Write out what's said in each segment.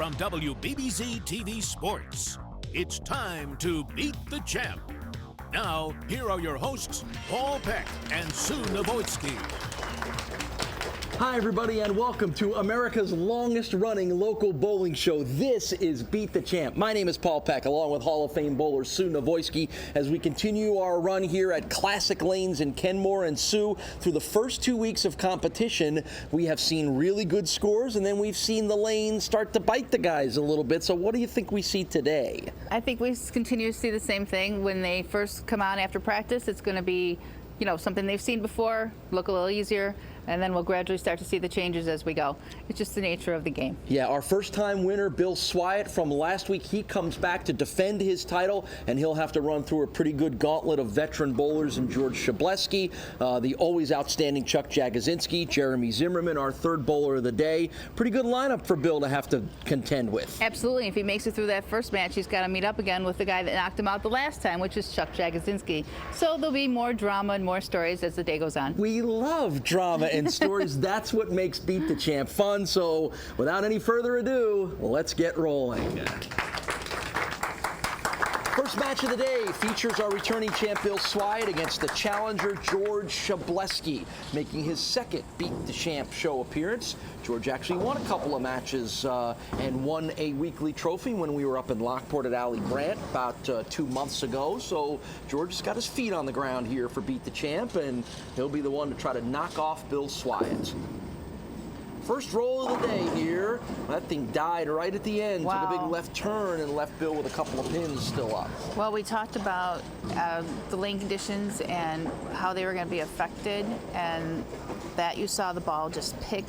from WBBZ-TV Sports. It's time to beat the champ. Now, here are your hosts, Paul Peck and Sue Novoitsky. Hi, everybody, and welcome to America's longest-running local bowling show. This is Beat the Champ. My name is Paul Peck, along with Hall of Fame bowler Sue Novoitsky, as we continue our run here at Classic Lanes in Kenmore. And Sue, through the first 2 weeks of competition, we have seen really good scores, and then we've seen the lanes start to bite the guys a little bit. So what do you think we see today? I think we continue to see the same thing. When they first come on after practice, it's going to be, you know, something they've seen before, look a little easier, and then we'll gradually start to see the changes as we go. It's just the nature of the game. Yeah, our first-time winner, Bill Swiat from last week, he comes back to defend his title, and he'll have to run through a pretty good gauntlet of veteran bowlers in George Szcublewski, the always outstanding Chuck Jagodzinski, Jeremy Zimmerman, our third bowler of the day. Pretty good lineup for Bill to have to contend with. Absolutely. If he makes it through that first match, he's got to meet up again with the guy that knocked him out the last time, which is Chuck Jagodzinski. So there'll be more drama and more stories as the day goes on. We love drama and stories. That's what makes Beat the Champ fun. So without any further ado, let's get rolling. First match of the day features our returning champ Bill Swiat against the challenger George Szcublewski, making his second Beat the Champ show appearance. George actually won a couple of matches and won a weekly trophy when we were up in Lockport at Alley Grant about 2 months ago. So George has got his feet on the ground here for Beat the Champ, and he'll be the one to try to knock off Bill Swiat. First roll of the day here. That thing died right at the end. Took a big left turn and left Bill with a couple of pins still up. Well, we talked about the lane conditions and how they were going to be affected, and that you saw the ball just pick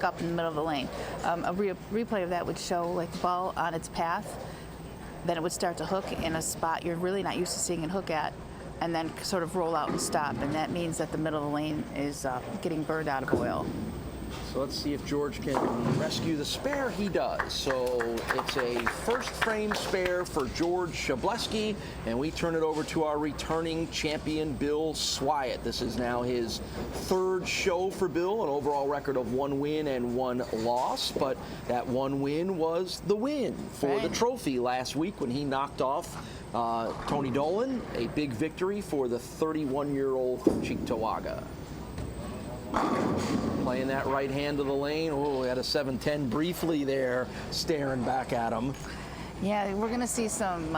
up in the middle of the lane. A replay of that would show like the ball on its path, then it would start to hook in a spot you're really not used to seeing it hook at, and then sort of roll out and stop, and that means that the middle of the lane is getting burned out of oil. So let's see if George can rescue the spare. He does. So it's a first frame spare for George Szcublewski, and we turn it over to our returning champion, Bill Swiat. This is now his third show for Bill, an overall record of 1 win and 1 loss, but that 1 win was the win for the trophy last week when he knocked off Tony Dolan, a big victory for the 31-year-old from Cheektowaga. Playing that right hand of the lane. Oh, we had a 7-10 briefly there, staring back at him. Yeah, we're going to see some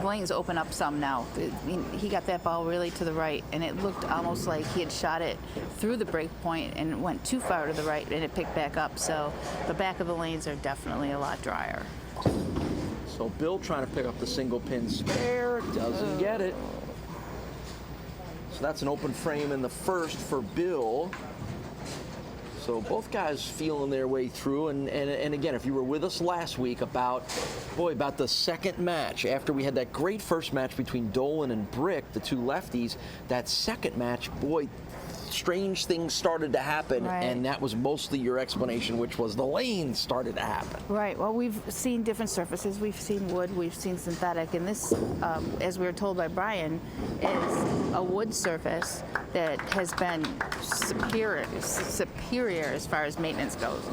lanes open up some now. I mean, he got that ball really to the right, and it looked almost like he had shot it through the break point and went too far to the right, and it picked back up. So the back of the lanes are definitely a lot drier. So Bill trying to pick up the single pin spare, doesn't get it. So that's an open frame in the first for Bill. So both guys feeling their way through. And again, if you were with us last week about the second match, after we had that great first match between Dolan and Brick, the two lefties, that second match, boy, strange things started to happen, and that was mostly your explanation, which was the lanes started to happen. Right. Well, we've seen different surfaces. We've seen wood, we've seen synthetic, and this, as we were told by Brian, is a wood surface that has been superior as far as maintenance goes,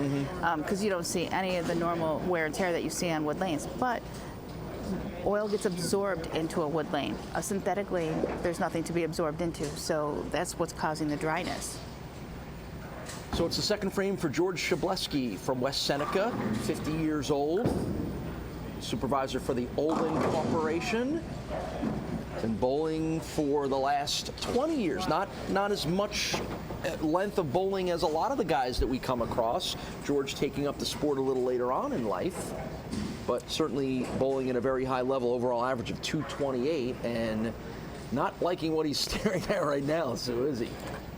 because you don't see any of the normal wear and tear that you see on wood lanes, but oil gets absorbed into a wood lane. A synthetic lane, there's nothing to be absorbed into, so that's what's causing the dryness. So it's the second frame for George Szcublewski from West Seneca, 50 years old, supervisor for the Olin Corporation. Been bowling for the last 20 years, not as much length of bowling as a lot of the guys that we come across. George taking up the sport a little later on in life, but certainly bowling at a very high level, overall average of 228, and not liking what he's staring at right now, so is he?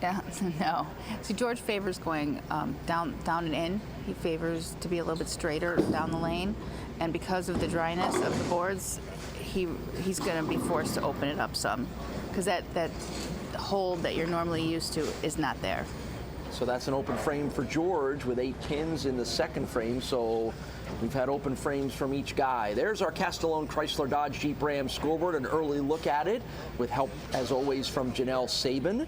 Yeah, no. See, George favors going down and in. He favors to be a little bit straighter down the lane, and because of the dryness of the boards, he's going to be forced to open it up some, because that hold that you're normally used to is not there. So that's an open frame for George with 8 pins in the second frame. So we've had open frames from each guy. There's our Castellone Chrysler Dodge Jeep Ram scoreboard, an early look at it with help, as always, from Janelle Sabin.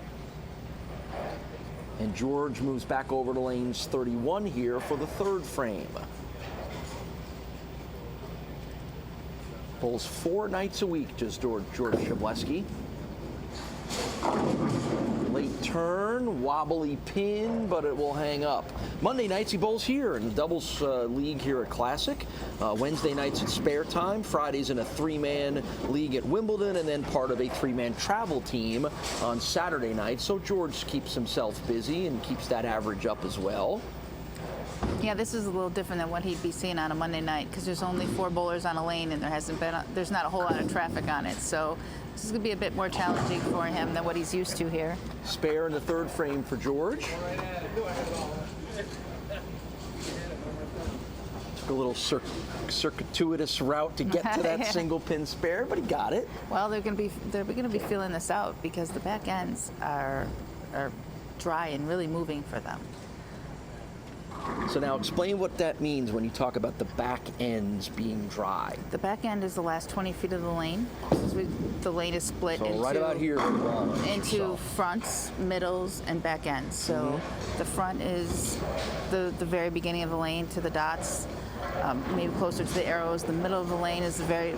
And George moves back over to lanes 31 here for the third frame. bowls 4 nights a week, just George Szcublewski. Late turn, wobbly pin, but it will hang up. Monday nights he bowls here in the doubles league here at Classic. Wednesday nights at Spare Time. Fridays in a 3-man league at Wimbledon, and then part of a 3-man travel team on Saturday night. So George keeps himself busy and keeps that average up as well. Yeah, this is a little different than what he'd be seeing on a Monday night because there's only 4 bowlers on a lane and there's not a whole lot of traffic on it. So this is going to be a bit more challenging for him than what he's used to here. Spare in the 3rd frame for George. Took a little circuitous route to get to that Yeah. single pin spare, but he got it. Well, they're going to be feeling this out because the back ends are dry and really moving for them. So now explain what that means when you talk about the back ends being dry. The back end is the last 20 feet of the lane. The lane is split So into right about here, into fronts, middles, and back ends. So the front is the very beginning of the lane to the dots, maybe closer to the arrows. The middle of the lane is the very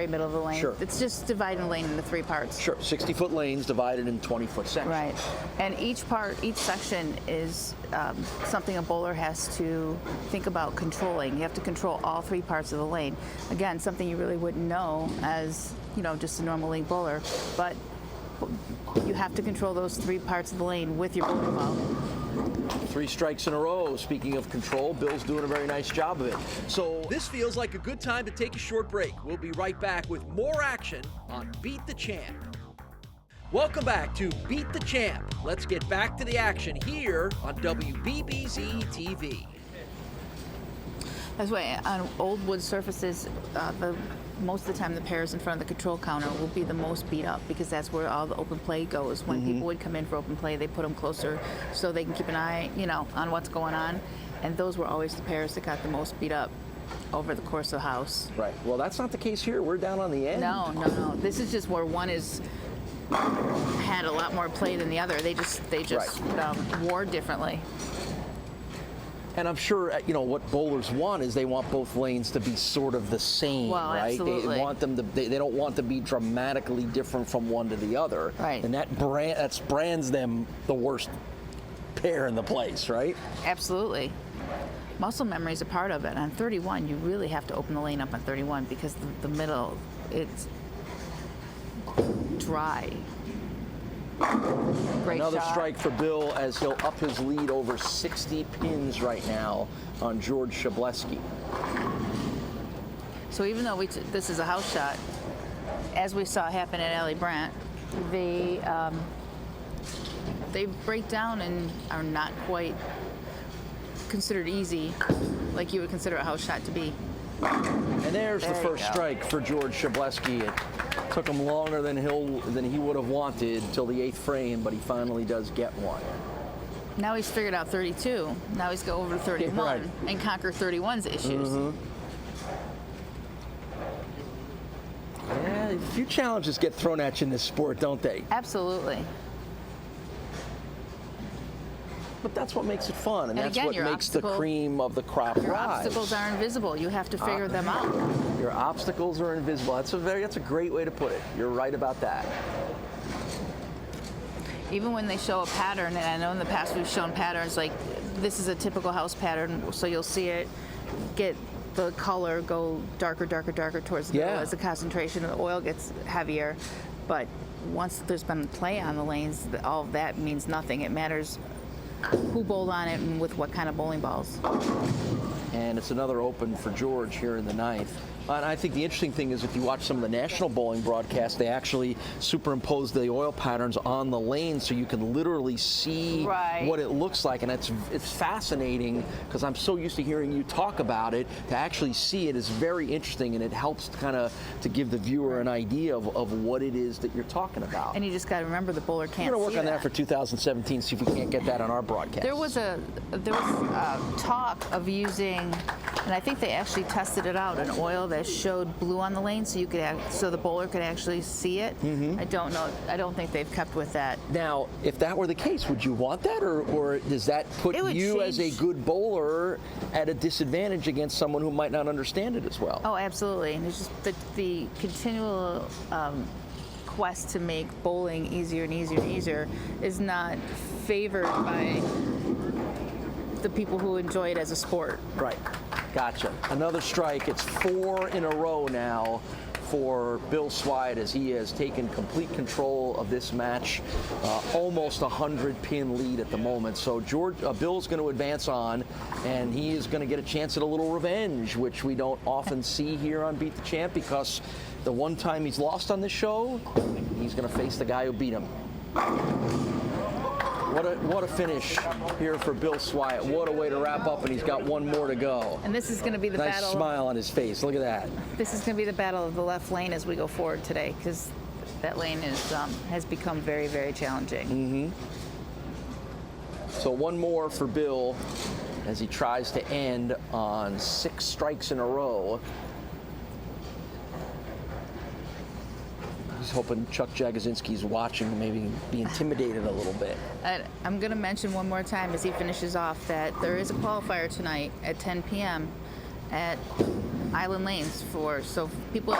middle of the lane. Sure. It's just dividing the lane into 3 parts. Sure, 60-foot lanes divided in 20-foot sections. Right, and each section is something a bowler has to think about controlling. You have to control all 3 parts of the lane. Again, something you really wouldn't know as, just a normal league bowler, but you have to control those 3 parts of the lane with your bowling ball. 3 strikes in a row. Speaking of control, Bill's doing a very nice job of it. So This feels like a good time to take a short break. We'll be right back with more action on Beat the Champ. Welcome back to Beat the Champ. Let's get back to the action here on WBBZ-TV. That's why on old wood surfaces, most of the time the pairs in front of the control counter will be the most beat up because that's where all the open play goes. When people would come in for open play, they put them closer so they can keep an eye, on what's going on. And those were always the pairs that got the most beat up over the course of the house. right. Well, that's not the case here. We're down on the end. No. This is just where one had a lot more play than the other. They just wore differently. And I'm sure, what bowlers want is they want both lanes to be sort of the same, Well, right? absolutely. They want them to. They don't want to be dramatically different from one to the other. Right. And that brands them the worst pair in the place, right? Absolutely. Muscle memory is a part of it. On 31, you really have to open the lane up on 31 because the middle, it's dry. Great Another shot. strike for Bill as he'll up his lead over 60 pins right now on George Szcublewski. So even though this is a house shot, as we saw happen at Alley Brandt, they break down and are not quite considered easy like you would consider a house shot to be. And there's the There you first go. strike for George Szcublewski. It took him longer than he would have wanted till the 8th frame, but he finally does get one. Now he's figured out 32. Now he's go over to 31 Right. and conquer 31's issues. Yeah, a few challenges get thrown at you in this sport, don't they? Absolutely. But that's what makes it fun, and And that's again, what your makes the cream of the crop Your rise. obstacles are invisible. You have to figure them out. Your obstacles are invisible. That's a great way to put it. You're right about that. Even when they show a pattern, and I know in the past we've shown patterns like this is a typical house pattern, so you'll see it get the color go darker towards the middle Yeah. as the concentration of the oil gets heavier. But once there's been play on the lanes, all of that means nothing. It matters who bowled on it and with what kind of bowling balls. And it's another open for George here in the 9th. And I think the interesting thing is if you watch some of the national bowling broadcasts, they actually superimpose the oil patterns on the lane so you can literally see Right. what it looks like. And it's fascinating because I'm so used to hearing you talk about it. To actually see it is very interesting, and it helps to give the viewer an idea of what it is that you're talking about. And you just got to remember the bowler can't We're going to see work on that for 2017, see if we can't get that on our broadcast. There was talk of using, and I think they actually tested it out, an oil that that showed blue on the lane, so so the bowler could actually see it. I don't know. I don't think they've kept with that. Now, if that were the case, would you want that, or does that put you as a good bowler at a disadvantage against someone who might not understand it as well? Oh, absolutely. And it's just the continual quest to make bowling easier and easier and easier is not favored by the people who enjoy it as a sport. Right. Gotcha. Another strike. It's 4 in a row now for Bill Swiat as he has taken complete control of this match. Almost 100-pin lead at the moment. So Bill's going to advance on, and he is going to get a chance at a little revenge, which we don't often see here on Beat the Champ, because the one time he's lost on this show, he's going to face the guy who beat him. What a finish here for Bill Swiat. What a way to wrap up, and he's got one more to go. And this is going to be the battle. Nice smile on his face. Look at that. This is going to be the battle of the left lane as we go forward today, because that lane has become very, very challenging. So one more for Bill as he tries to end on 6 strikes in a row. He's hoping Chuck Jagodzinski's watching, maybe be intimidated a little bit. I'm going to mention one more time as he finishes off that there is a qualifier tonight at 10 p.m. at Island Lanes so people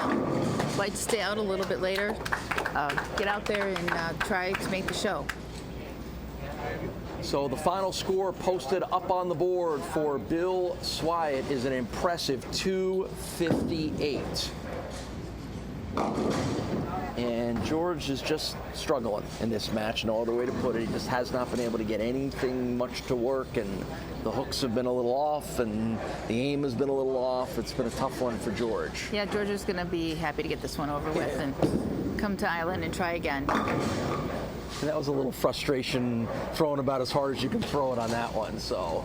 like to stay out a little bit later, get out there and try to make the show. So the final score posted up on the board for Bill Swiat is an impressive 258. And George is just struggling in this match, no other way to put it. He just has not been able to get anything much to work, and the hooks have been a little off, and the aim has been a little off. It's been a tough one for George. Yeah, George is going to be happy to get this one over with and come to Island and try again. And that was a little frustration throwing about as hard as you can throw it on that one. So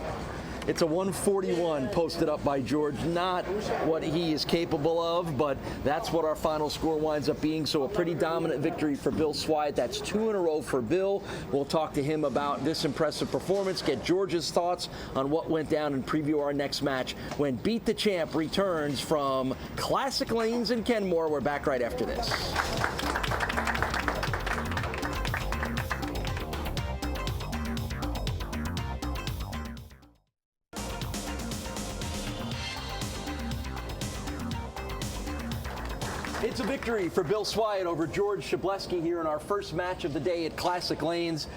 it's a 141 posted up by George. Not what he is capable of, but that's what our final score winds up being. So a pretty dominant victory for Bill Swiat. That's 2 in a row for Bill. We'll talk to him about this impressive performance, get George's thoughts on what went down, and preview our next match when Beat the Champ returns from Classic Lanes in Kenmore. We're back right after this. It's a victory for Bill Swiat over George Szcublewski here in our first match of the day at Classic Lanes.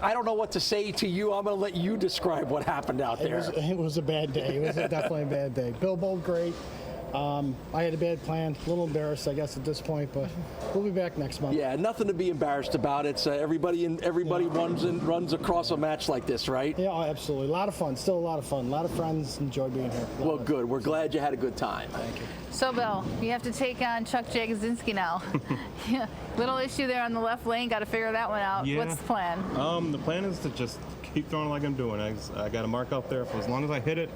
I don't know what to say to you. I'm going to let you describe what happened out there. It was a bad day. It was definitely a bad day. Bill bowled great. I had a bad plan. A little embarrassed, I guess, at this point, but we'll be back next month. Yeah, nothing to be embarrassed about. It's everybody runs across a match like this, right? Yeah, absolutely. A lot of fun. Still a lot of fun. A lot of friends. Enjoy being here. Well, good. We're glad you had a good time. Thank you. So, Bill, you have to take on Chuck Jagodzinski now. Yeah, little issue there on the left lane. Got to figure that one out. Yeah. What's the plan? The plan is to just keep throwing like I'm doing. I got a mark out there. For as long as I hit it,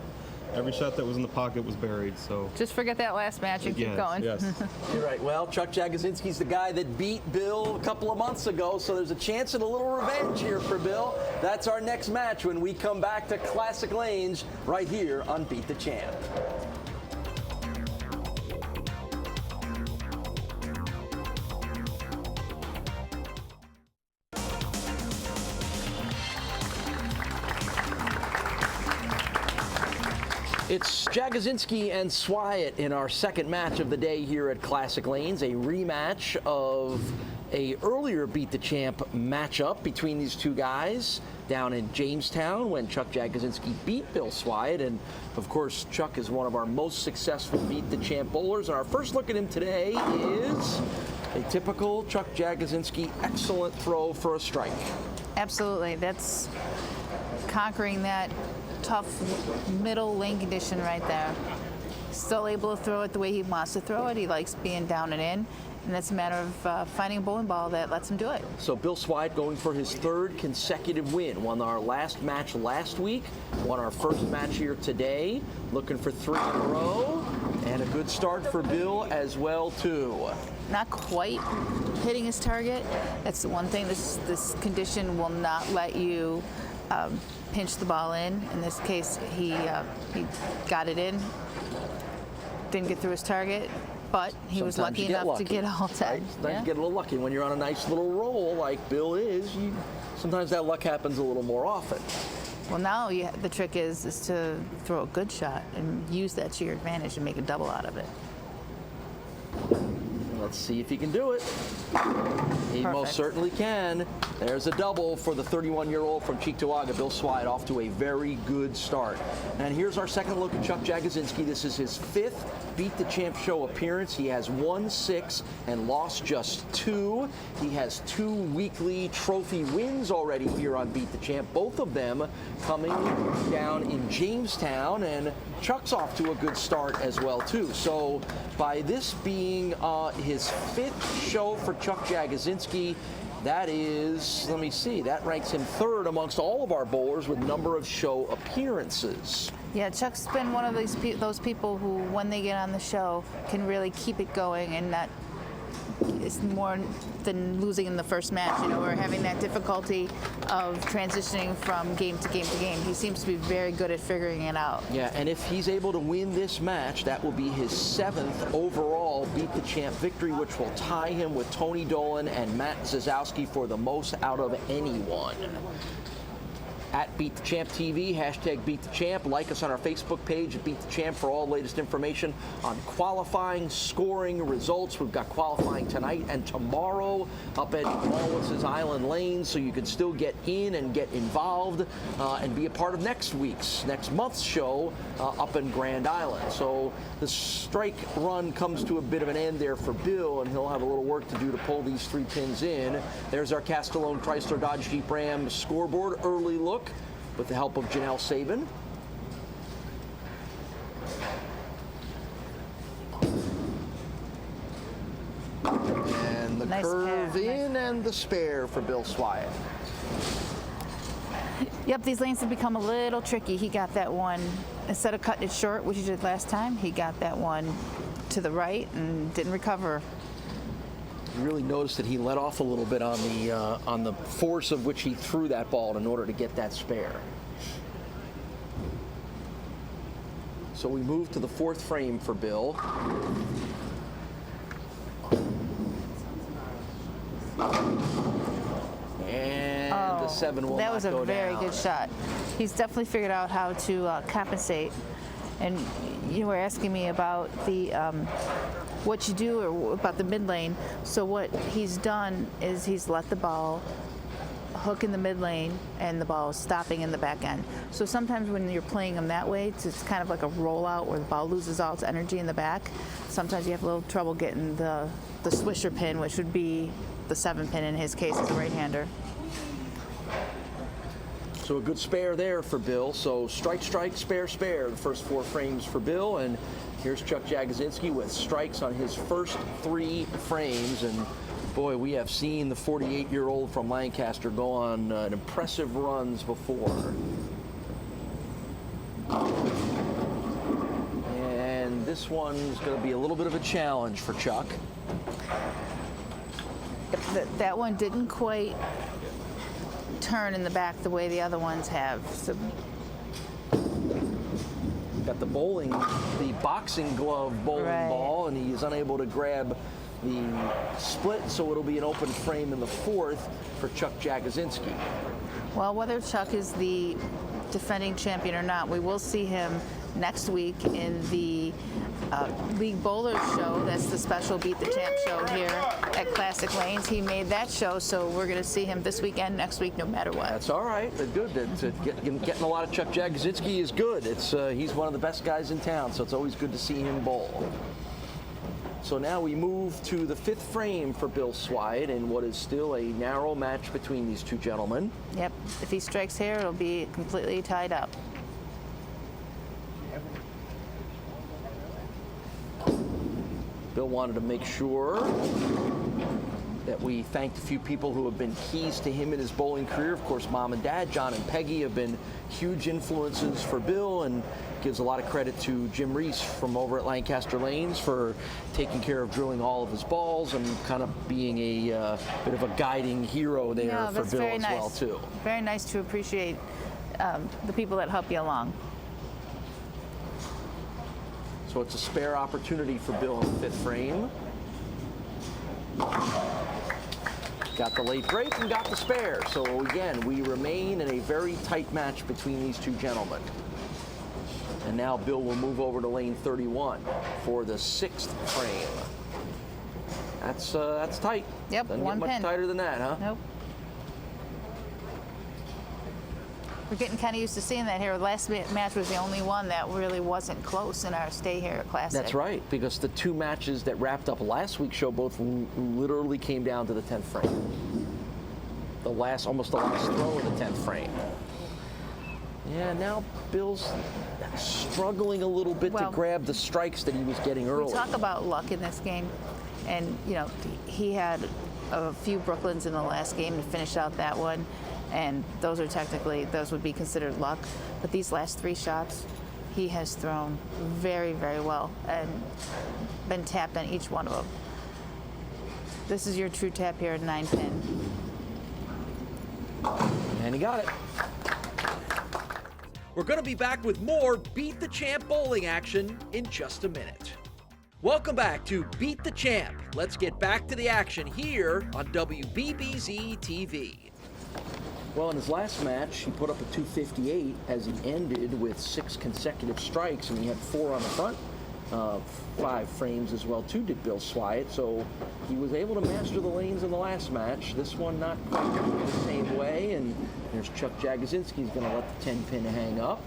every shot that was in the pocket was buried. So just forget that last match and keep going. Yes. You're right. Well, Chuck Jagodzinski's the guy that beat Bill a couple of months ago, so there's a chance at a little revenge here for Bill. That's our next match when we come back to Classic Lanes right here on Beat the Champ. It's Jagodzinski and Swiat in our second match of the day here at Classic Lanes, a rematch of a earlier Beat the Champ matchup between these two guys down in Jamestown when Chuck Jagodzinski beat Bill Swiat. And of course, Chuck is one of our most successful Beat the Champ bowlers. And our first look at him today is a typical Chuck Jagodzinski excellent throw for a strike. Absolutely. That's conquering that tough middle lane condition right there. Still able to throw it the way he wants to throw it. He likes being down and in, and it's a matter of finding a bowling ball that lets him do it. So Bill Swiat going for his third consecutive win. Won our last match last week, won our first match here today, looking for 3 in a row, and a good start for Bill as well too. Not quite hitting his target. That's the one thing. This condition will not let you pinch the ball in. In this case, he got it in. didn't get through his target, but he was lucky enough to get all 10. Right? Sometimes you get a little lucky. When you're on a nice little roll like Bill is, sometimes that luck happens a little more often. Well, now the trick is to throw a good shot and use that to your advantage and make a double out of it. Let's see if he can do it. He most certainly can. There's a double for the 31-year-old from Cheektowaga, Bill Swiat, off to a very good start. And here's our second look at Chuck Jagodzinski. This is his 5th Beat the Champ show appearance. He has won 6 and lost just 2. He has 2 weekly trophy wins already here on Beat the Champ, both of them coming down in Jamestown, and Chuck's off to a good start as well, too. So by this being his 5th show for Chuck Jagodzinski, that is, let me see, that ranks him 3rd amongst all of our bowlers with number of show appearances. Yeah, Chuck's been one of those people who, when they get on the show, can really keep it going, and that is more than losing in the first match, or having that difficulty of transitioning from game to game to game. He seems to be very good at figuring it out. Yeah, and if he's able to win this match, that will be his 7th overall Beat the Champ victory, which will tie him with Tony Dolan and Matt Zazowski for the most out of anyone. At Beat the Champ TV, hashtag Beat the Champ. Like us on our Facebook page at Beat the Champ for all the latest information on qualifying, scoring, results. We've got qualifying tonight and tomorrow up at Wallis's Island Lane, so you can still get in and get involved and be a part of next month's show up in Grand Island. So the strike run comes to a bit of an end there for Bill, and he'll have a little work to do to pull these 3 pins in. There's our Castellone Chrysler Dodge Jeep Ram scoreboard early look with the help of Janelle Sabin. And the nice curve pair. in and the spare for Bill Swiat. Yep, these lanes have become a little tricky. He got that one, instead of cutting it short, which he did last time, he got that one to the right and didn't recover. You really noticed that he let off a little bit on the force of which he threw that ball in order to get that spare. So we move to the 4th frame for Bill. And the 7 will not go down. That was a very good shot. He's definitely figured out how to compensate. And you were asking me about the what you do or about the mid lane. So what he's done is he's let the ball hook in the mid lane and the ball is stopping in the back end. So sometimes when you're playing them that way, it's kind of like a rollout where the ball loses all its energy in the back. Sometimes you have a little trouble getting the swisher pin, which would be the 7 pin in his case as a right-hander. So a good spare there for Bill. So strike, strike, spare, spare, the first 4 frames for Bill. And here's Chuck Jagodzinski with strikes on his first 3 frames. And boy, we have seen the 48-year-old from Lancaster go on impressive runs before. And this one's going to be a little bit of a challenge for Chuck. That one didn't quite turn in the back the way the other ones have. So got the boxing glove bowling ball, and he is unable to grab the split, so it'll be an open frame in the 4th for Chuck Jagodzinski. Well, whether Chuck is the defending champion or not, we will see him next week in the League Bowlers show. That's the special Beat the Champ show here at Classic Lanes. He made that show, so we're going to see him this weekend, next week, no matter what. That's all right. Good. Getting a lot of Chuck Jagodzinski is good. He's one of the best guys in town, so it's always good to see him bowl. So now we move to the 5th frame for Bill Swiat in what is still a narrow match between these 2 gentlemen. Yep. If he strikes here, it'll be completely tied up. Bill wanted to make sure that we thanked a few people who have been keys to him in his bowling career. Of course, Mom and Dad, John and Peggy, have been huge influences for Bill, and gives a lot of credit to Jim Reese from over at Lancaster Lanes for taking care of drilling all of his balls and kind of being a bit of a guiding hero there for Bill as well, too. Very nice to appreciate the people that help you along. So it's a spare opportunity for Bill in the 5th frame. Got the late break and got the spare. So again, we remain in a very tight match between these two gentlemen. And now Bill will move over to lane 31 for the 6th frame. That's tight. Yep, Doesn't one get much pin. tighter than that, huh? Nope. We're getting kind of used to seeing that here. The last match was the only one that really wasn't close in our stay here at Classic. That's right, because the 2 matches that wrapped up last week's show both literally came down to the 10th frame. Almost the last throw in the 10th frame. Yeah, now Bill's struggling a little bit to grab the strikes that he was getting early. We talk about luck in this game, and he had a few Brooklyns in the last game to finish out that one, and those would be considered luck. But these last 3 shots, he has thrown very, very well and been tapped on each one of them. This is your true tap here at 9 pin. And he got it. We're going to be back with more Beat the Champ bowling action in just a minute. Welcome back to Beat the Champ. Let's get back to the action here on WBBZ-TV. Well, in his last match, he put up a 258 as he ended with 6 consecutive strikes, and he had 4 on the front. 5 frames as well, too, did Bill Swiat. So he was able to master the lanes in the last match. This one not quite the same way. And there's Chuck Jagodzinski. He's going to let the 10 pin hang up,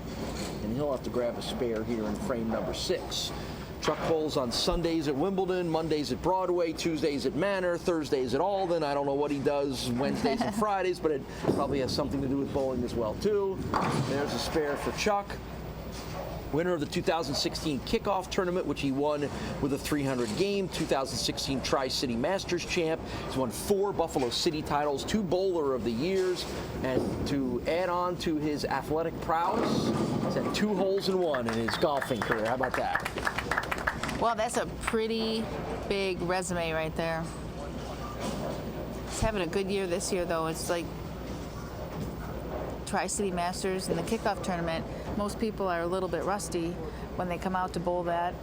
and he'll have to grab a spare here in frame number 6. Chuck bowls on Sundays at Wimbledon, Mondays at Broadway, Tuesdays at Manor, Thursdays at Alden. I don't know what he does Wednesdays and Fridays, but it probably has something to do with bowling as well, too. There's a spare for Chuck. Winner of the 2016 kickoff tournament, which he won with a 300 game. 2016 Tri-City Masters champ. He's won 4 Buffalo City titles, 2 Bowler of the Years. And to add on to his athletic prowess, he's had 2 holes in 1 in his golfing career. How about that? Well, that's a pretty big resume right there. He's having a good year this year, though. It's like Tri-City Masters and the kickoff tournament. Most people are a little bit rusty when they come out to bowl that,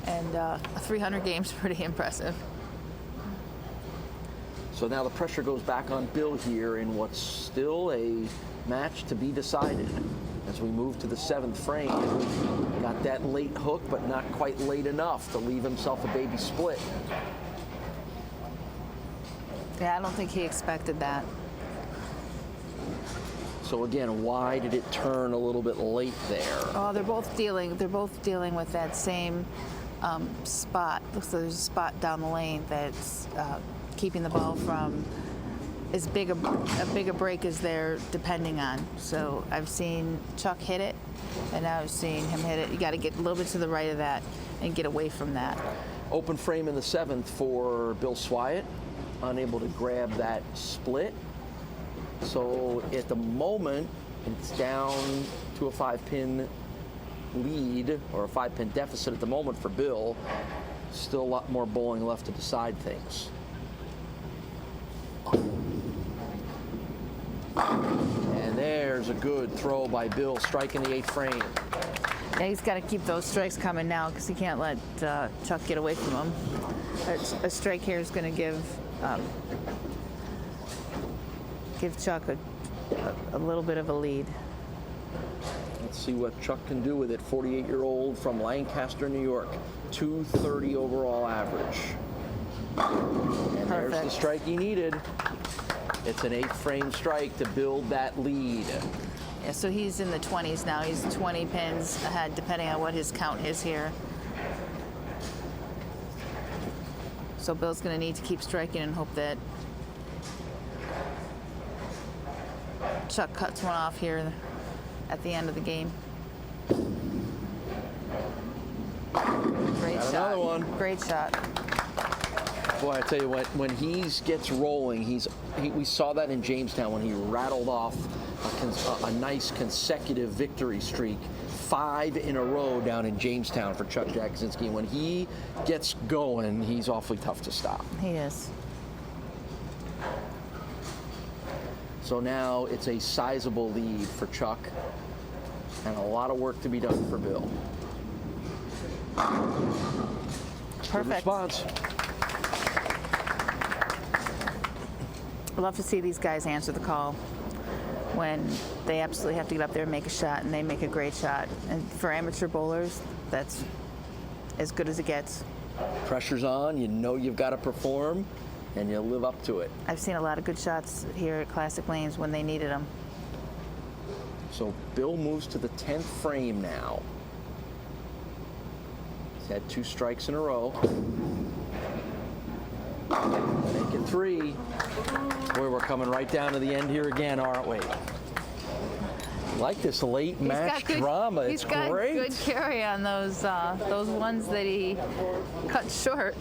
and a 300 game's pretty impressive. So now the pressure goes back on Bill here in what's still a match to be decided. As we move to the 7th frame, got that late hook, but not quite late enough to leave himself a baby split. Yeah, I don't think he expected that. So again, why did it turn a little bit late there? Oh, they're both dealing with that same spot. Looks like there's a spot down the lane that's keeping the ball from as big a break as they're depending on. So I've seen Chuck hit it, and now I've seen him hit it. You got to get a little bit to the right of that and get away from that. Open frame in the 7th for Bill Swiat, unable to grab that split. So at the moment, it's down to a 5-pin lead, or a 5-pin deficit at the moment for Bill. Still a lot more bowling left to decide things. And there's a good throw by Bill, striking the 8th frame. Yeah, he's got to keep those strikes coming now because he can't let Chuck get away from him. A strike here is going to give Chuck a little bit of a lead. Let's see what Chuck can do with it. 48-year-old from Lancaster, New York. 230 overall average. And there's the strike he needed. It's an 8-frame strike to build that lead. Yeah, so he's in the 20s now. He's 20 pins ahead, depending on what his count is here. So Bill's going to need to keep striking and hope that Chuck cuts one off here at the end of the game. Great shot. Another one. Great shot. Boy, I tell you what, when he gets rolling, we saw that in Jamestown when he rattled off a nice consecutive victory streak. 5 in a row down in Jamestown for Chuck Jagodzinski. When he gets going, he's awfully tough to stop. He is. So now it's a sizable lead for Chuck and a lot of work to be done for Bill. Good Perfect. response. I love to see these guys answer the call when they absolutely have to get up there and make a shot, and they make a great shot. And for amateur bowlers, that's as good as it gets. Pressure's on, you know you've got to perform, and you live up to it. I've seen a lot of good shots here at Classic Lanes when they needed them. So Bill moves to the 10th frame now. He's had 2 strikes in a row. Make it 3. Boy, we're coming right down to the end here again, aren't we? Like this late match drama. It's great. He's got good carry on those ones that he cut short.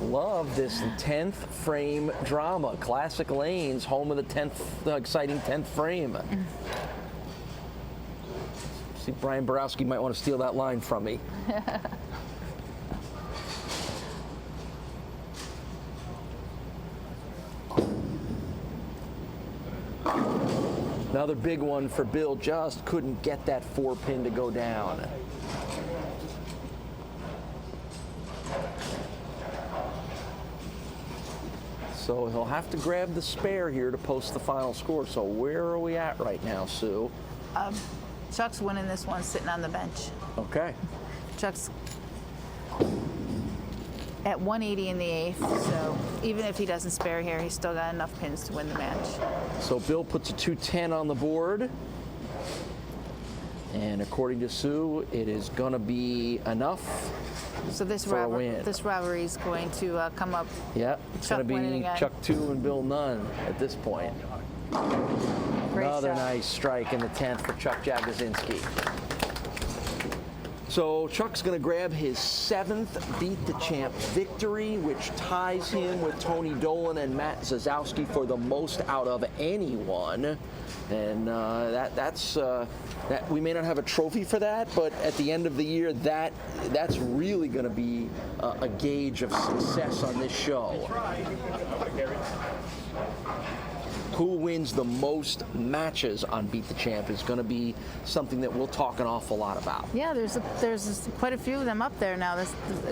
Love this 10th frame drama. Classic Lanes, home of the 10th, exciting 10th frame. See, Brian Borowski might want to steal that line from me. Another big one for Bill, just couldn't get that 4-pin to go down. So he'll have to grab the spare here to post the final score. So where are we at right now, Sue? Chuck's winning this one sitting on the bench. Okay. Chuck's at 180 in the 8th, so even if he doesn't spare here, he's still got enough pins to win the match. So Bill puts a 210 on the board. And according to Sue, it is going to be enough So this for a win. this rivalry is going to come up. Yeah, it's going to winning be again. Chuck 2 and Bill none at this point. Great Another shot. nice strike in the 10th for Chuck Jagodzinski. So Chuck's going to grab his 7th Beat the Champ victory, which ties him with Tony Dolan and Matt Zazowski for the most out of anyone. And that's we may not have a trophy for that, but at the end of the year, that's really going to be a gauge of success on this show. Who wins the most matches on Beat the Champ is going to be something that we'll talk an awful lot about. Yeah, there's quite a few of them up there now.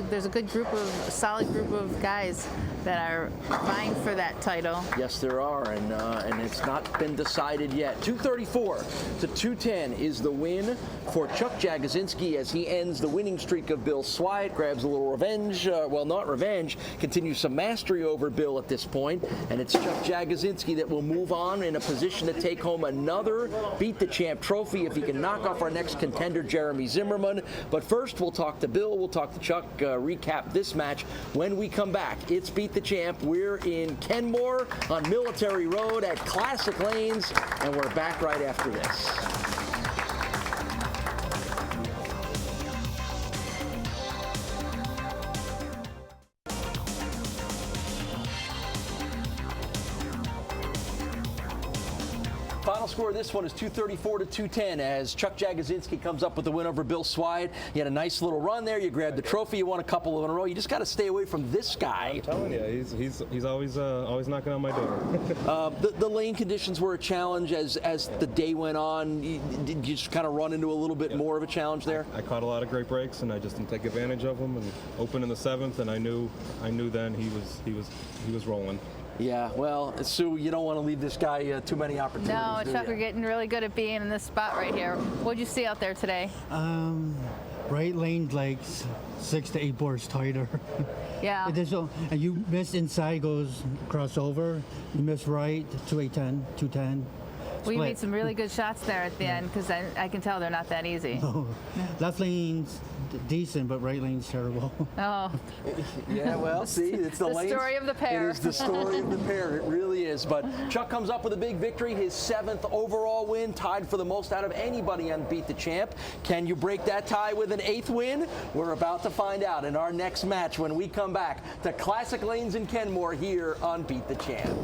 There's a solid group of guys that are vying for that title. Yes, there are, and it's not been decided yet. 234 to 210 is the win for Chuck Jagodzinski as he ends the winning streak of Bill Swiat, grabs a little revenge, well, not revenge, continues some mastery over Bill at this point, and it's Chuck Jagodzinski that will move on in a position to take home another Beat the Champ trophy if he can knock off our next contender, Jeremy Zimmerman. But first, we'll talk to Bill, we'll talk to Chuck, recap this match when we come back. It's Beat the Champ. We're in Kenmore on Military Road at Classic Lanes, and we're back right after this. Final score of this one is 234 to 210 as Chuck Jagodzinski comes up with the win over Bill Swiat. You had a nice little run there. You grabbed the trophy. You won a couple in a row. You just got to stay away from this guy. I'm telling you, he's always knocking on my door. The lane conditions were a challenge as the day went on. Did you just kind of run into a little bit more of a challenge there? I caught a lot of great breaks, and I just didn't take advantage of them. And open in the 7th, and I knew then he was rolling. Yeah, well, Sue, you don't want to leave this guy too many opportunities. No, Chuck, we're getting really good at being in this spot right here. What'd you see out there today? Right lane like 6 to 8 boards tighter. Yeah. And you miss inside, goes crossover. You miss right, 210, 210. Well, you made some really good shots there at the end because I can tell they're not that easy. Oh, left lane's decent, but right lane's terrible. Oh. Yeah, well, see, it's the lanes. Story of the pair. It is the story of the pair. It really is. But Chuck comes up with a big victory, his 7th overall win, tied for the most out of anybody on Beat the Champ. Can you break that tie with an 8th win? We're about to find out in our next match when we come back to Classic Lanes in Kenmore here on Beat the Champ.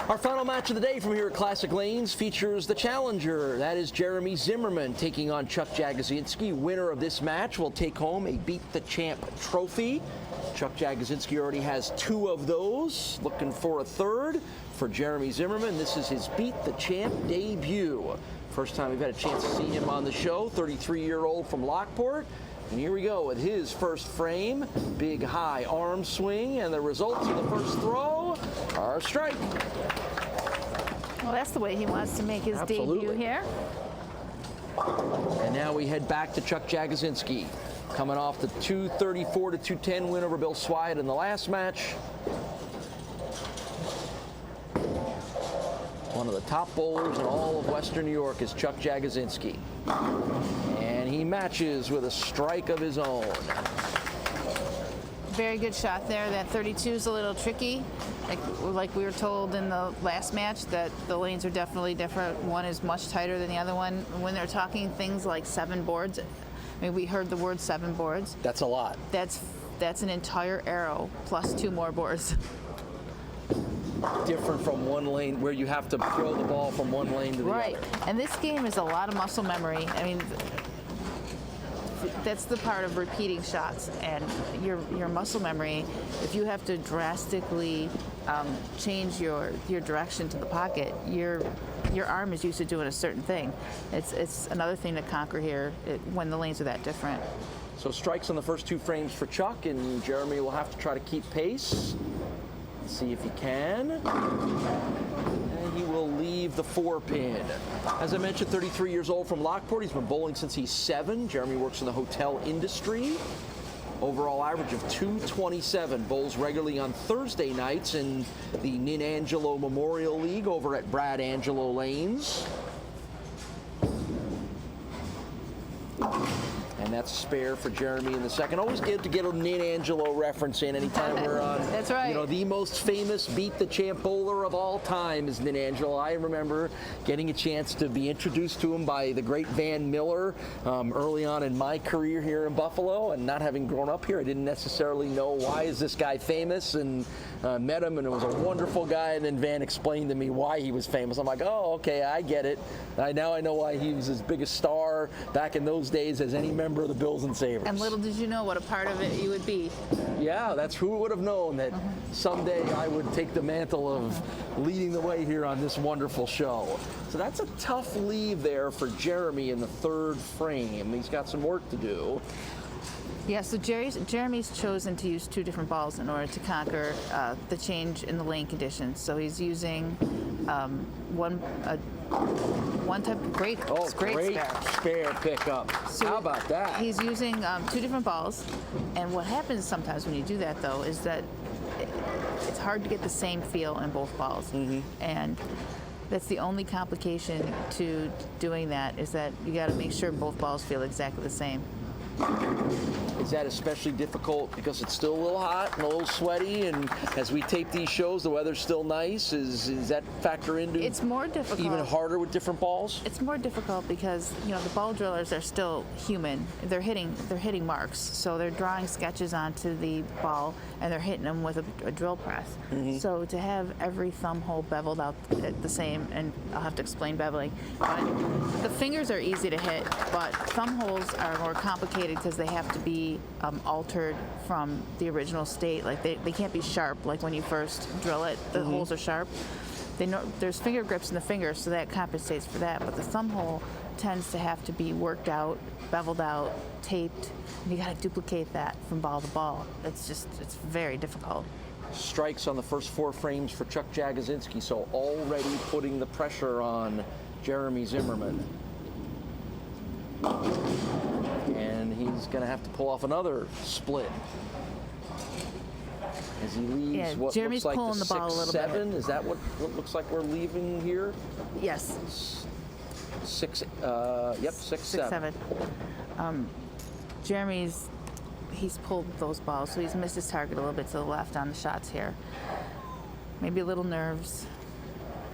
Our final match of the day from here at Classic Lanes features the challenger. That is Jeremy Zimmerman taking on Chuck Jagodzinski. Winner of this match will take home a Beat the Champ trophy. Chuck Jagodzinski already has 2 of those. Looking for a third for Jeremy Zimmerman. This is his Beat the Champ debut. First time we've had a chance to see him on the show. 33-year-old from Lockport. And here we go with his first frame. Big high arm swing, and the results of the first throw are a strike. Well, that's the way he wants to make his debut here. And now we head back to Chuck Jagodzinski, coming off the 234-210 win over Bill Swiat in the last match. One of the top bowlers in all of Western New York is Chuck Jagodzinski. And he matches with a strike of his own. Very good shot there. That 32 is a little tricky. Like we were told in the last match that the lanes are definitely different. One is much tighter than the other one. When they're talking things like 7 boards, I mean, we heard the word 7 boards. That's a lot. That's an entire arrow plus 2 more boards. Different from one lane where you have to throw the ball from one lane to the other. Right. And this game is a lot of muscle memory. I mean, that's the part of repeating shots, and your muscle memory. If you have to drastically change your direction to the pocket, your arm is used to doing a certain thing. It's another thing to conquer here when the lanes are that different. So strikes on the first 2 frames for Chuck, and Jeremy will have to try to keep pace. See if he can. And he will leave the 4-pin. As I mentioned, 33 years old from Lockport. He's been bowling since he's 7. Jeremy works in the hotel industry. Overall average of 227. Bowls regularly on Thursday nights in the Nin Angelo Memorial League over at Brad Angelo Lanes. And that's spare for Jeremy in the second. Always good to get a Nin Angelo reference in anytime we're on. That's right. You know, the most famous Beat the Champ bowler of all time is Nin Angelo. I remember getting a chance to be introduced to him by the great Van Miller early on in my career here in Buffalo, and not having grown up here, I didn't necessarily know why is this guy famous, and met him, and it was a wonderful guy, and then Van explained to me why he was famous. I'm like, oh, okay, I get it. Now I know why he was as big a star back in those days as any member of the Bills and Sabres. And little did you know what a part of it you would be. Yeah, that's who would have known that someday I would take the mantle of leading the way here on this wonderful show. So that's a tough leave there for Jeremy in the 3rd frame. He's got some work to do. Yeah, so Jeremy's chosen to use 2 different balls in order to conquer the change in the lane conditions. So he's using one type of great spare pickup. So how about that? He's using 2 different balls, and what happens sometimes when you do that, though, is that it's hard to get the same feel in both balls, and that's the only complication to doing that, is that you got to make sure both balls feel exactly the same. Is that especially difficult because it's still a little hot and a little sweaty, and as we tape these shows, the weather's still nice? Is that factor into It's more difficult. Even harder with different balls? It's more difficult because, you know, the ball drillers are still human. They're hitting marks, so they're drawing sketches onto the ball and they're hitting them with a drill press. So to have every thumb hole beveled out the same, and I'll have to explain beveling, but the fingers are easy to hit, but thumb holes are more complicated because they have to be altered from the original state. Like they can't be sharp like when you first drill it. The holes are sharp. There's finger grips in the fingers, so that compensates for that, but the thumb hole tends to have to be worked out, beveled out, taped, and you got to duplicate that from ball to ball. It's very difficult. Strikes on the first 4 frames for Chuck Jagodzinski, so already putting the pressure on Jeremy Zimmerman. And he's going to have to pull off another split as he leaves what Jeremy's looks like pulling the ball a little 6-7. bit. Is that what looks like we're leaving here? Yes. 6-7. Jeremy's pulled those balls, so he's missed his target a little bit to the left on the shots here. Maybe a little nerves.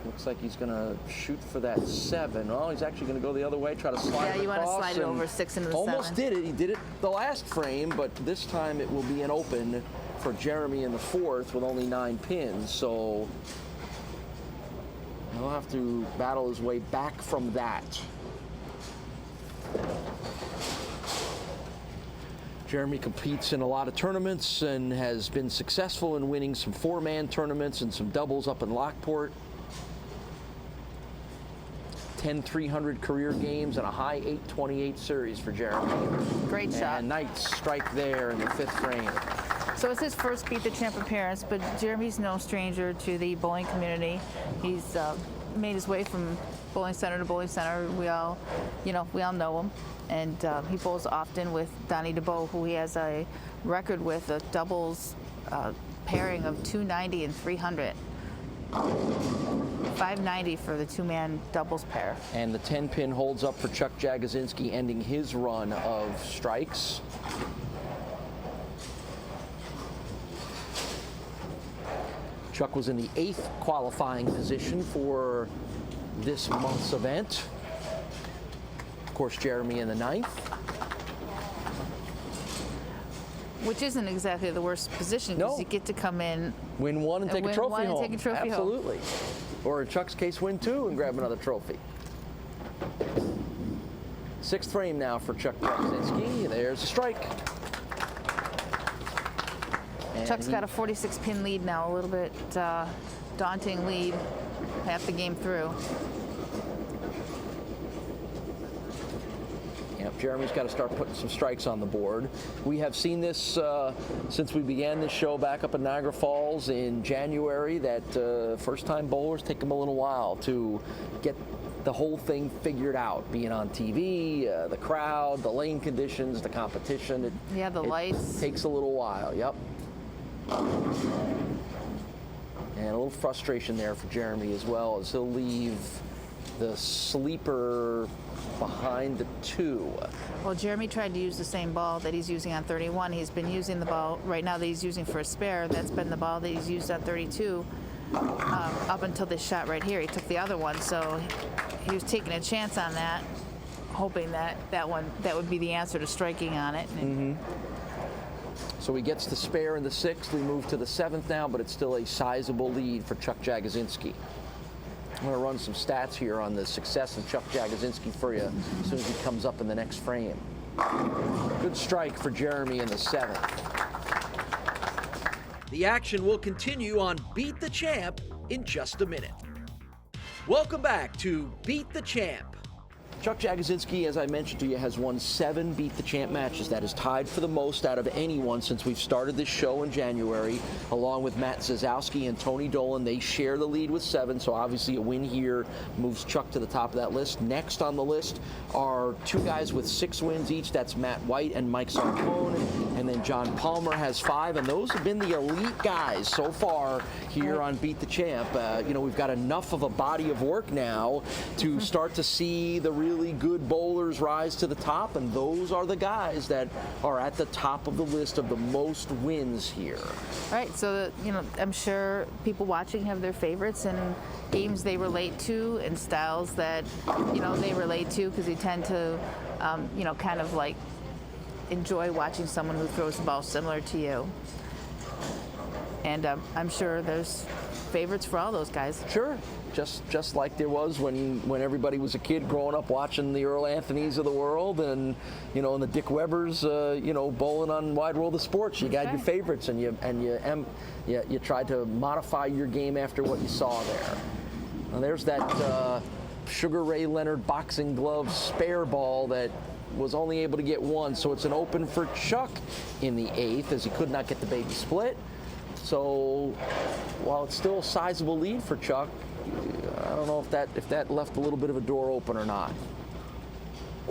Looks like he's going to shoot for that 7. Oh, he's actually going to go the other way, try to slide it across. Yeah, you want to slide it over 6 into the 7. Almost did it. He did it the last frame, but this time it will be an open for Jeremy in the 4th with only 9 pins. So He'll have to battle his way back from that. Jeremy competes in a lot of tournaments and has been successful in winning some 4-man tournaments and some doubles up in Lockport. 10 300 career games and a high 828 series for Jeremy. Great shot. And nice strike there in the 5th frame. So it's his first Beat the Champ appearance, but Jeremy's no stranger to the bowling community. He's made his way from bowling center to bowling center. We all know him. And he bowls often with Donnie DeBow, who he has a record with a doubles pairing of 290 and 300. 590 for the 2-man doubles pair. And the 10-pin holds up for Chuck Jagodzinski, ending his run of strikes. Chuck was in the 8th qualifying position for this month's event. Of course, Jeremy in the 9th. Which isn't exactly the worst position, because you get to come in, win one and take a trophy home. Take a trophy Absolutely. Or in Chuck's case, win 2 and grab another trophy. 6th frame now for Chuck Jagodzinski. There's a strike. And Chuck's got a 46-pin lead now, a little bit daunting lead, half the game through. Yep, Jeremy's got to start putting some strikes on the board. We have seen this since we began this show back up in Niagara Falls in January, that first-time bowlers take them a little while to get the whole thing figured out, being on TV, the crowd, the lane conditions, the competition. The lights. Takes a little while, yep. And a little frustration there for Jeremy as well, as he'll leave the sleeper behind the 2. Well, Jeremy tried to use the same ball that he's using on 31. He's been using the ball right now that he's using for a spare. That's been the ball that he's used on 32 up until this shot right here. He took the other one, so he was taking a chance on that, hoping that that would be the answer to striking on it. So he gets the spare in the 6th. We move to the 7th now, but it's still a sizable lead for Chuck Jagodzinski. I'm going to run some stats here on the success of Chuck Jagodzinski for you as soon as he comes up in the next frame. Good strike for Jeremy in the 7th. The action will continue on Beat the Champ in just a minute. Welcome back to Beat the Champ. Chuck Jagodzinski, as I mentioned to you, has won 7 Beat the Champ matches. That is tied for the most out of anyone since we've started this show in January, along with Matt Zazowski and Tony Dolan. They share the lead with 7, so obviously a win here moves Chuck to the top of that list. Next on the list are 2 guys with 6 wins each. That's Matt White and Mike Sarcone. And then John Palmer has 5, and those have been the elite guys so far here on Beat the Champ. We've got enough of a body of work now to start to see the really good bowlers rise to the top, and those are the guys that are at the top of the list of the most wins here. All right, so I'm sure people watching have their favorites and games they relate to and styles that they relate to, because they tend to kind of like enjoy watching someone who throws the ball similar to you. And I'm sure there's favorites for all those guys. Sure. Just like there was when everybody was a kid growing up watching the Earl Anthonys of the world and and the Dick Webbers bowling on Wide World of Sports. You got your favorites, and you tried to modify your game after what you saw there. Now there's that Sugar Ray Leonard boxing glove spare ball that was only able to get 1, so it's an open for Chuck in the 8th, as he could not get the baby split. So while it's still a sizable lead for Chuck, I don't know if that left a little bit of a door open or not.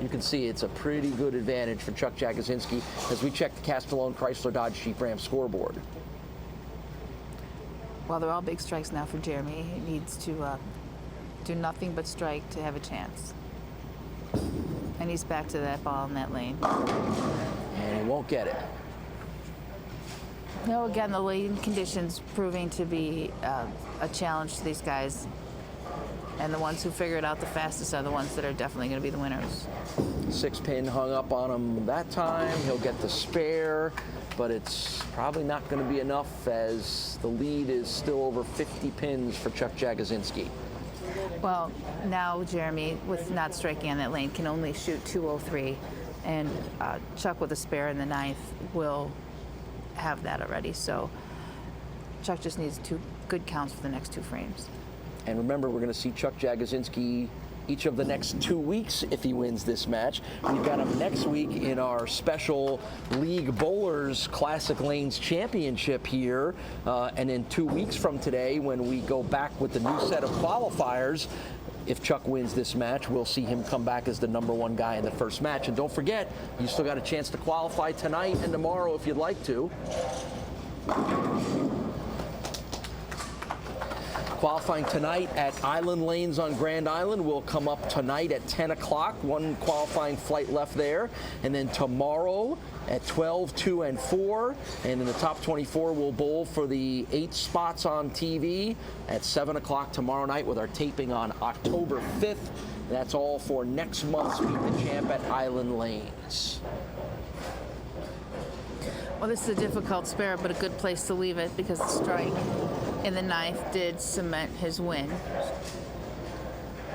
You can see it's a pretty good advantage for Chuck Jagodzinski as we check the Castellone Chrysler Dodge Jeep Ram scoreboard. Well, they're all big strikes now for Jeremy. He needs to do nothing but strike to have a chance. And he's back to that ball in that lane. And he won't get it. No, again, the lane conditions proving to be a challenge to these guys. And the ones who figure it out the fastest are the ones that are definitely going to be the winners. 6-pin hung up on him that time. He'll get the spare, but it's probably not going to be enough, as the lead is still over 50 pins for Chuck Jagodzinski. Well, now Jeremy, with not striking on that lane, can only shoot 203, and Chuck with a spare in the ninth will have that already. So Chuck just needs 2 good counts for the next 2 frames. And remember, we're going to see Chuck Jagodzinski each of the next 2 weeks if he wins this match. We've got him next week in our special League Bowlers Classic Lanes Championship here. And in 2 weeks from today, when we go back with the new set of qualifiers, if Chuck wins this match, we'll see him come back as the #1 guy in the first match. And don't forget, you still got a chance to qualify tonight and tomorrow if you'd like to. Qualifying tonight at Island Lanes on Grand Island will come up tonight at 10 o'clock. 1 qualifying flight left there. And then tomorrow at 12, 2, and 4. And in the top 24, we'll bowl for the 8 spots on TV at 7 o'clock tomorrow night with our taping on October 5th. That's all for next month's Beat the Champ at Island Lanes. Well, this is a difficult spare, but a good place to leave it because the strike in the ninth did cement his win.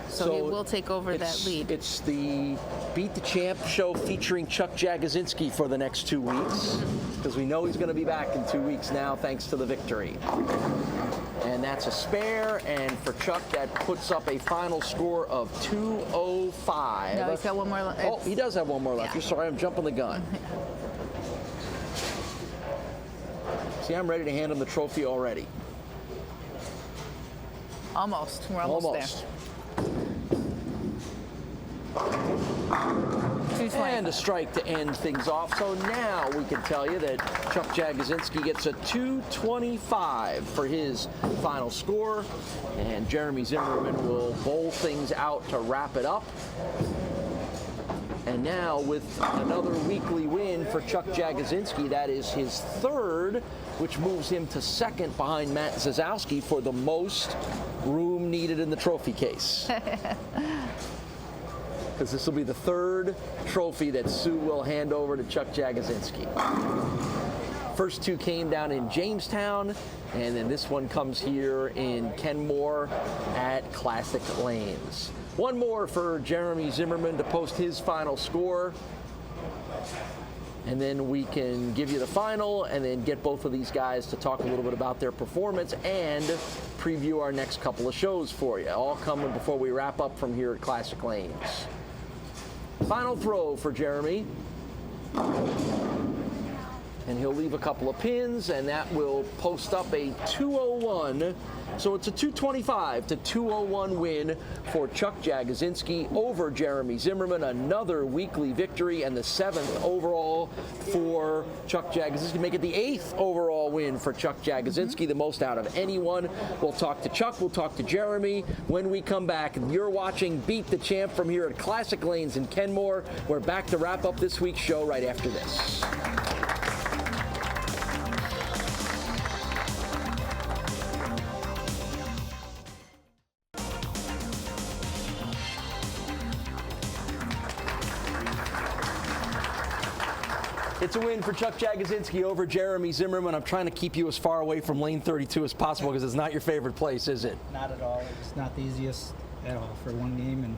So he will take over that lead. It's the Beat the Champ show featuring Chuck Jagodzinski for the next 2 weeks, because we know he's going to be back in 2 weeks now thanks to the victory. And that's a spare, and for Chuck, that puts up a final score of 205. No, he's got one more left. Oh, he does have one more left. Yeah. You're sorry, I'm jumping the gun. See, I'm ready to hand him the trophy already. Almost. We're almost there. And a strike to end things off. So now we can tell you that Chuck Jagodzinski gets a 225 for his final score. And Jeremy Zimmerman will bowl things out to wrap it up. And now with another weekly win for Chuck Jagodzinski, that is his 3rd, which moves him to 2nd behind Matt Zazowski for the most room needed in the trophy case. Because this will be the 3rd trophy that Sue will hand over to Chuck Jagodzinski. First 2 came down in Jamestown, and then this one comes here in Kenmore at Classic Lanes. One more for Jeremy Zimmerman to post his final score. And then we can give you the final and then get both of these guys to talk a little bit about their performance and preview our next couple of shows for you. All coming before we wrap up from here at Classic Lanes. Final throw for Jeremy. And he'll leave a couple of pins, and that will post up a 201. So it's a 225 to 201 win for Chuck Jagodzinski over Jeremy Zimmerman. Another weekly victory and the 7th overall for Chuck Jagodzinski. Make it the 8th overall win for Chuck Jagodzinski, the most out of anyone. We'll talk to Chuck, we'll talk to Jeremy when we come back. You're watching Beat the Champ from here at Classic Lanes in Kenmore. We're back to wrap up this week's show right after this. It's a win for Chuck Jagodzinski over Jeremy Zimmerman. I'm trying to keep you as far away from lane 32 as possible because it's not your favorite place, is it? Not at all. It's not the easiest at all for one game, and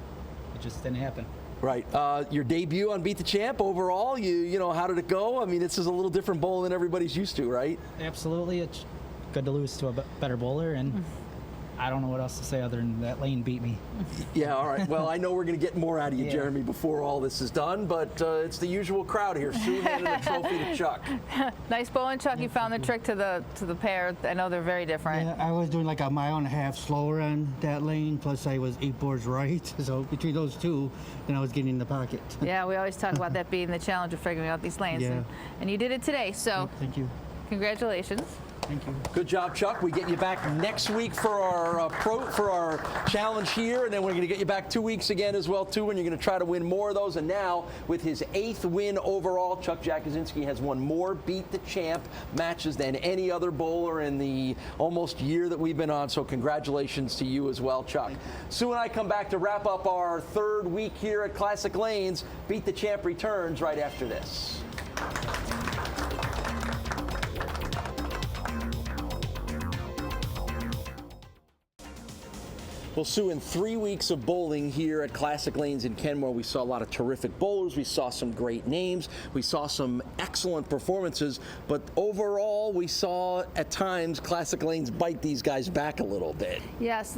it just didn't happen. Right. Your debut on Beat the Champ overall, you know, how did it go? I mean, this is a little different bowl than everybody's used to, right? Absolutely. It's good to lose to a better bowler, and I don't know what else to say other than that lane beat me. Yeah, all right. Well, I know we're going to get more out of you, Yeah. Jeremy, before all this is done, but it's the usual crowd here. Sue handed a trophy to Chuck. Nice bowling, Chuck. You found the trick to the pair. I know they're very different. Yeah, I was doing like 1.5 miles slower on that lane, plus I was 8 boards right. So between those two, then I was getting in the pocket. Yeah, we always talk about that being the challenge of figuring out these lanes, Yeah. and you did it today. So Thank you. congratulations. Thank you. Good job, Chuck. We get you back next week for our challenge here, and then we're going to get you back 2 weeks again as well, too, and you're going to try to win more of those. And now, with his 8th win overall, Chuck Jagodzinski has won more Beat the Champ matches than any other bowler in the almost year that we've been on. So congratulations to you as well, Chuck. Sue and I come back to wrap up our 3rd week here at Classic Lanes. Beat the Champ returns right after this. Well, Sue, in 3 weeks of bowling here at Classic Lanes in Kenmore, we saw a lot of terrific bowlers. We saw some great names. We saw some excellent performances. But overall, we saw at times Classic Lanes bite these guys back a little bit. Yes,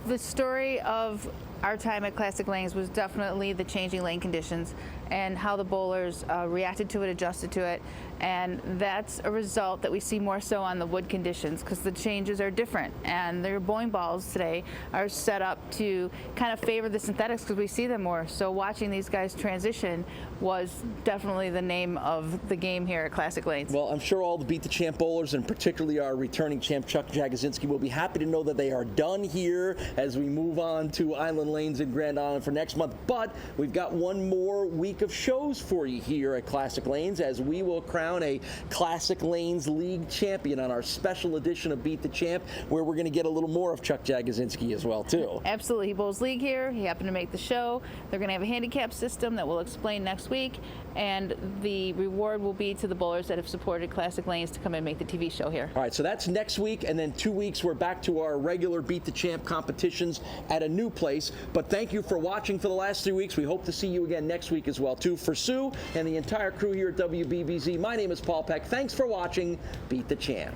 the story of our time at Classic Lanes was definitely the changing lane conditions and how the bowlers reacted to it, adjusted to it, and that's a result that we see more so on the wood conditions because the changes are different, and their bowling balls today are set up to kind of favor the synthetics because we see them more. So watching these guys transition was definitely the name of the game here at Classic Lanes. Well, I'm sure all the Beat the Champ bowlers, and particularly our returning champ Chuck Jagodzinski, will be happy to know that they are done here as we move on to Island Lanes in Grand Island for next month. But we've got one more week of shows for you here at Classic Lanes as we will crown a Classic Lanes League champion on our special edition of Beat the Champ, where we're going to get a little more of Chuck Jagodzinski as well, too. Absolutely. He bowls league here. He happened to make the show. They're going to have a handicap system that we'll explain next week, and the reward will be to the bowlers that have supported Classic Lanes to come and make the TV show here. All right, so that's next week, and then 2 weeks we're back to our regular Beat the Champ competitions at a new place. But thank you for watching for the last 3 weeks. We hope to see you again next week as well, too. For Sue and the entire crew here at WBBZ, my name is Paul Peck. Thanks for watching Beat the Champ.